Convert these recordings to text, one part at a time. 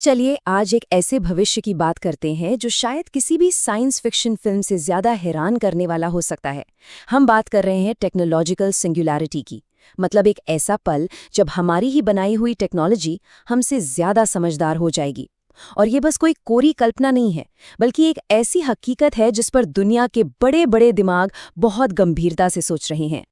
चलिए आज एक ऐसे भविष्य की बात करते हैं जो शायद किसी भी साइंस फिक्शन फिल्म से ज्यादा हैरान करने वाला हो सकता है। हम बात कर रहे हैं टेक्नोलॉजिकल सिंगुलैरिटी की। मतलब एक ऐसा पल जब हमारी ही बनाई हुई टेक्नोलॉजी हमसे ज्यादा समझदार हो जाएगी। और ये बस कोई कोरी कल्पना नहीं है, बल्कि एक ऐसी हकीकत है जिस पर दुनिया के बड़े बड़े दिमाग बहुत गंभीरता से सोच रहे हैं।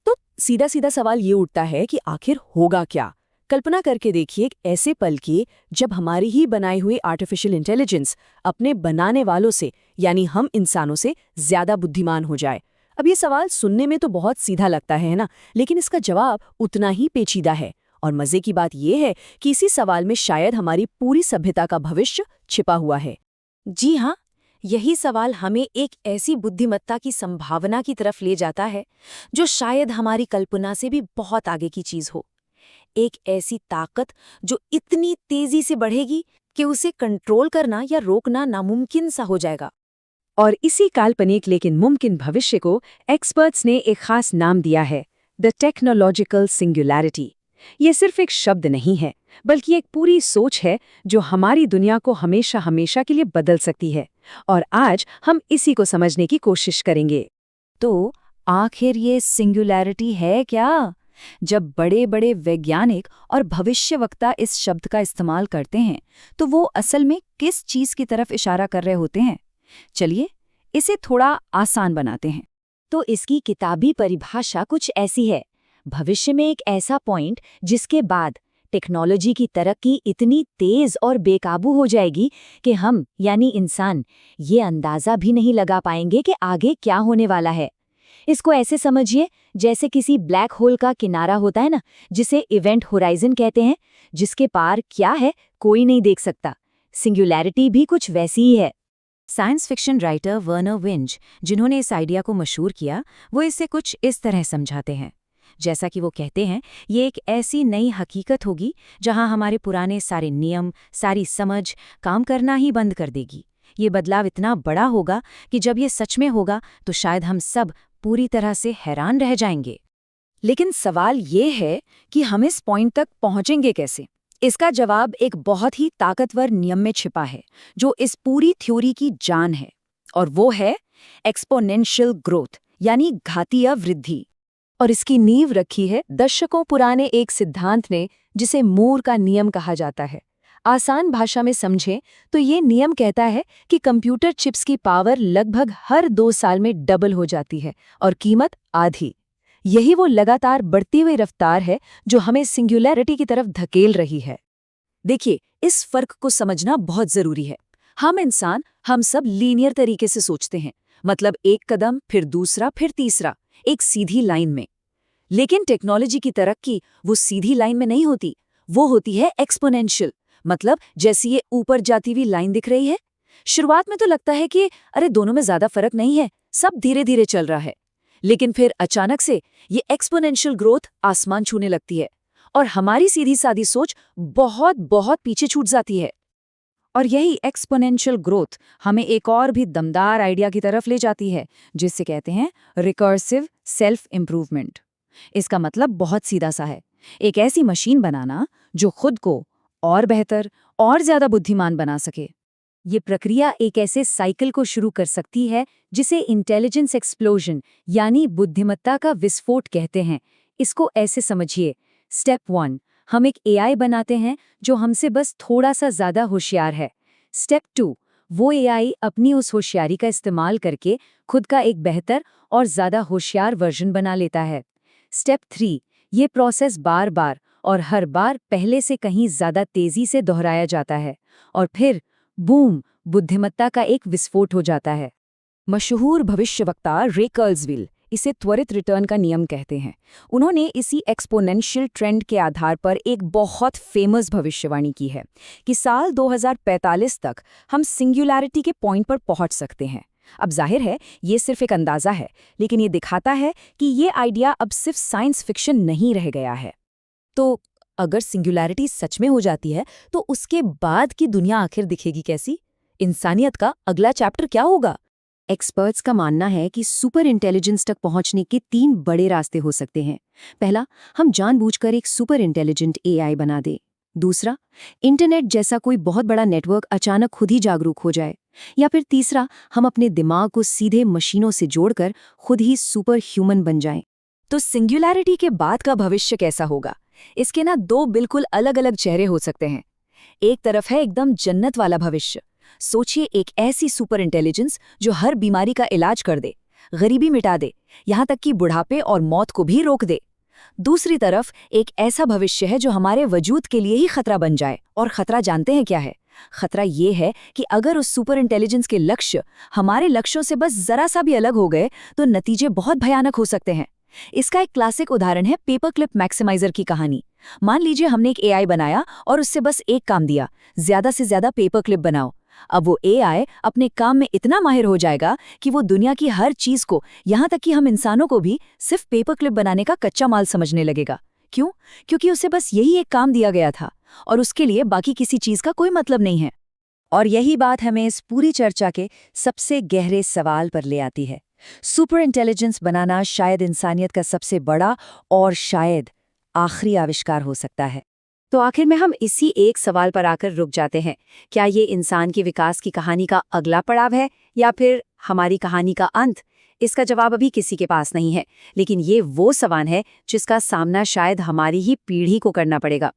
तो सीधा सीधा सवाल ये उठता है कि आखिर होगा क्या। कल्पना करके देखिए एक ऐसे पल की जब हमारी ही बनाई हुई आर्टिफिशियल इंटेलिजेंस अपने बनाने वालों से यानी हम इंसानों से ज्यादा बुद्धिमान हो जाए। अब ये सवाल सुनने में तो बहुत सीधा लगता है ना, लेकिन इसका जवाब उतना ही पेचीदा है। और मजे की बात यह है कि इसी सवाल में शायद हमारी पूरी सभ्यता का भविष्य छिपा हुआ है। जी हाँ, यही सवाल हमें एक ऐसी बुद्धिमत्ता की संभावना की तरफ ले जाता है जो शायद हमारी कल्पना से भी बहुत आगे की चीज हो। एक ऐसी ताकत जो इतनी तेजी से बढ़ेगी कि उसे कंट्रोल करना या रोकना नामुमकिन सा हो जाएगा। और इसी काल्पनिक लेकिन मुमकिन भविष्य को एक्सपर्ट्स ने एक खास नाम दिया है, द टेक्नोलॉजिकल सिंगुलैरिटी। ये सिर्फ एक शब्द नहीं है, बल्कि एक पूरी सोच है जो हमारी दुनिया को हमेशा हमेशा के लिए बदल सकती है। और आज हम इसी को समझने की कोशिश करेंगे। तो आखिर ये सिंगुलैरिटी है क्या? जब बड़े बड़े वैज्ञानिक और भविष्यवक्ता इस शब्द का इस्तेमाल करते हैं तो वो असल में किस चीज की तरफ इशारा कर रहे होते हैं? चलिए इसे थोड़ा आसान बनाते हैं। तो इसकी किताबी परिभाषा कुछ ऐसी है। भविष्य में एक ऐसा पॉइंट जिसके बाद टेक्नोलॉजी की तरक्की इतनी तेज और बेकाबू हो जाएगी कि हम यानी इंसान ये अंदाजा भी नहीं लगा पाएंगे कि आगे क्या होने वाला है। इसको ऐसे समझिए जैसे किसी ब्लैक होल का किनारा होता है ना, जिसे इवेंट होराइजन कहते हैं, जिसके पार क्या है कोई नहीं देख सकता। सिंगुलैरिटी भी कुछ वैसी ही है। Science fiction writer Werner Vij, जिन्होंने इस आइडिया को मशहूर किया, वो इसे कुछ इस तरह समझाते हैं। जैसा कि वो कहते हैं, ये एक ऐसी नई हकीकत होगी जहां हमारे पुराने सारे नियम, सारी समझ काम करना ही बंद कर देगी। ये बदलाव इतना बड़ा होगा कि जब ये सच में होगा तो शायद हम सब पूरी तरह से हैरान रह जाएंगे। लेकिन सवाल ये है कि हम इस पॉइंट तक पहुंचेंगे कैसे? इसका जवाब एक बहुत ही ताकतवर नियम में छिपा है जो इस पूरी थ्योरी की जान है, और वो है एक्सपोनेंशियल ग्रोथ यानी घातीय वृद्धि। और इसकी नींव रखी है दशकों पुराने एक सिद्धांत ने जिसे मूर का नियम कहा जाता है। आसान भाषा में समझें तो ये नियम कहता है कि कंप्यूटर चिप्स की पावर लगभग हर 2 साल में डबल हो जाती है और कीमत आधी। यही वो लगातार बढ़ती हुई रफ्तार है जो हमें सिंगुलैरिटी की तरफ धकेल रही है। देखिए, इस फर्क को समझना बहुत जरूरी है। हम इंसान हम सब लीनियर तरीके से सोचते हैं, मतलब एक कदम फिर दूसरा फिर तीसरा, एक सीधी लाइन में। लेकिन टेक्नोलॉजी की तरक्की वो सीधी लाइन में नहीं होती, वो होती है एक्सपोनेंशियल। मतलब जैसी ये ऊपर जाती हुई लाइन दिख रही है। शुरुआत में तो लगता है कि अरे दोनों में ज्यादा फर्क नहीं है, सब धीरे धीरे चल रहा है। लेकिन फिर अचानक से ये एक्सपोनेंशियल ग्रोथ आसमान छूने लगती है और हमारी सीधी सादी सोच बहुत बहुत पीछे छूट जाती है। और यही एक्सपोनेंशियल ग्रोथ हमें एक और भी दमदार आइडिया की तरफ ले जाती है, जिसे कहते हैं रिकर्सिव सेल्फ इम्प्रूवमेंट। इसका मतलब बहुत सीधा सा है, एक ऐसी मशीन बनाना जो खुद को और बेहतर और ज्यादा बुद्धिमान बना सके। ये प्रक्रिया एक ऐसे साइकिल को शुरू कर सकती है जिसे इंटेलिजेंस एक्सप्लोजन यानी बुद्धिमत्ता का विस्फोट कहते हैं। इसको ऐसे समझिए, स्टेप 1 हम एक एआई बनाते हैं जो हमसे बस थोड़ा सा ज्यादा होशियार है। स्टेप 2 वो एआई अपनी उस होशियारी का इस्तेमाल करके खुद का एक बेहतर और ज्यादा होशियार वर्जन बना लेता है। स्टेप 3 ये प्रोसेस बार बार और हर बार पहले से कहीं ज्यादा तेजी से दोहराया जाता है और फिर बूम, बुद्धिमत्ता का एक विस्फोट हो जाता है। मशहूर भविष्यवक्ता रे कर्ल्सविल इसे त्वरित रिटर्न का नियम कहते हैं। उन्होंने इसी एक्सपोनेंशियल ट्रेंड के आधार पर एक बहुत फेमस भविष्यवाणी की है कि साल 2045 तक हम सिंगुलैरिटी के पॉइंट पर पहुंच सकते हैं। अब जाहिर है ये सिर्फ एक अंदाजा है, लेकिन ये दिखाता है कि ये आइडिया अब सिर्फ साइंस फिक्शन नहीं रह गया है। तो अगर सिंगुलैरिटी सच में हो जाती है तो उसके बाद की दुनिया आखिर दिखेगी कैसी? इंसानियत का अगला चैप्टर क्या होगा? एक्सपर्ट्स का मानना है कि सुपर इंटेलिजेंस तक पहुंचने के 3 बड़े रास्ते हो सकते हैं। पहला, हम जानबूझकर एक सुपर इंटेलिजेंट एआई बना दें। दूसरा, इंटरनेट जैसा कोई बहुत बड़ा नेटवर्क अचानक खुद ही जागरूक हो जाए। या फिर तीसरा, हम अपने दिमाग को सीधे मशीनों से जोड़कर खुद ही सुपर ह्यूमन बन जाएं। तो सिंगुलैरिटी के बाद का भविष्य कैसा होगा? इसके ना दो बिल्कुल अलग अलग चेहरे हो सकते हैं। एक तरफ है एकदम जन्नत वाला भविष्य। सोचिए एक ऐसी सुपर इंटेलिजेंस जो हर बीमारी का इलाज कर दे, गरीबी मिटा दे, यहाँ तक कि बुढ़ापे और मौत को भी रोक दे। दूसरी तरफ एक ऐसा भविष्य है जो हमारे वजूद के लिए ही खतरा बन जाए। और खतरा जानते हैं क्या है? खतरा ये है कि अगर उस सुपर इंटेलिजेंस के लक्ष्य हमारे लक्ष्यों से बस जरा सा भी अलग हो गए तो नतीजे बहुत भयानक हो सकते हैं। इसका एक क्लासिक उदाहरण है पेपर क्लिप मैक्सिमाइजर की कहानी। मान लीजिए हमने एक एआई बनाया और उससे बस एक काम दिया, ज्यादा से ज्यादा पेपर क्लिप बनाओ। अब वो एआई अपने काम में इतना माहिर हो जाएगा कि वो दुनिया की हर चीज को, यहाँ तक कि हम इंसानों को भी, सिर्फ पेपर क्लिप बनाने का कच्चा माल समझने लगेगा। क्यों? क्योंकि उसे बस यही एक काम दिया गया था और उसके लिए बाकी किसी चीज का कोई मतलब नहीं है। और यही बात हमें इस पूरी चर्चा के सबसे गहरे सवाल पर ले आती है। सुपर इंटेलिजेंस बनाना शायद इंसानियत का सबसे बड़ा और शायद आखिरी आविष्कार हो सकता है। तो आखिर में हम इसी एक सवाल पर आकर रुक जाते हैं। क्या ये इंसान के विकास की कहानी का अगला पड़ाव है या फिर हमारी कहानी का अंत? इसका जवाब अभी किसी के पास नहीं है, लेकिन ये वो सवाल है जिसका सामना शायद हमारी ही पीढ़ी को करना पड़ेगा।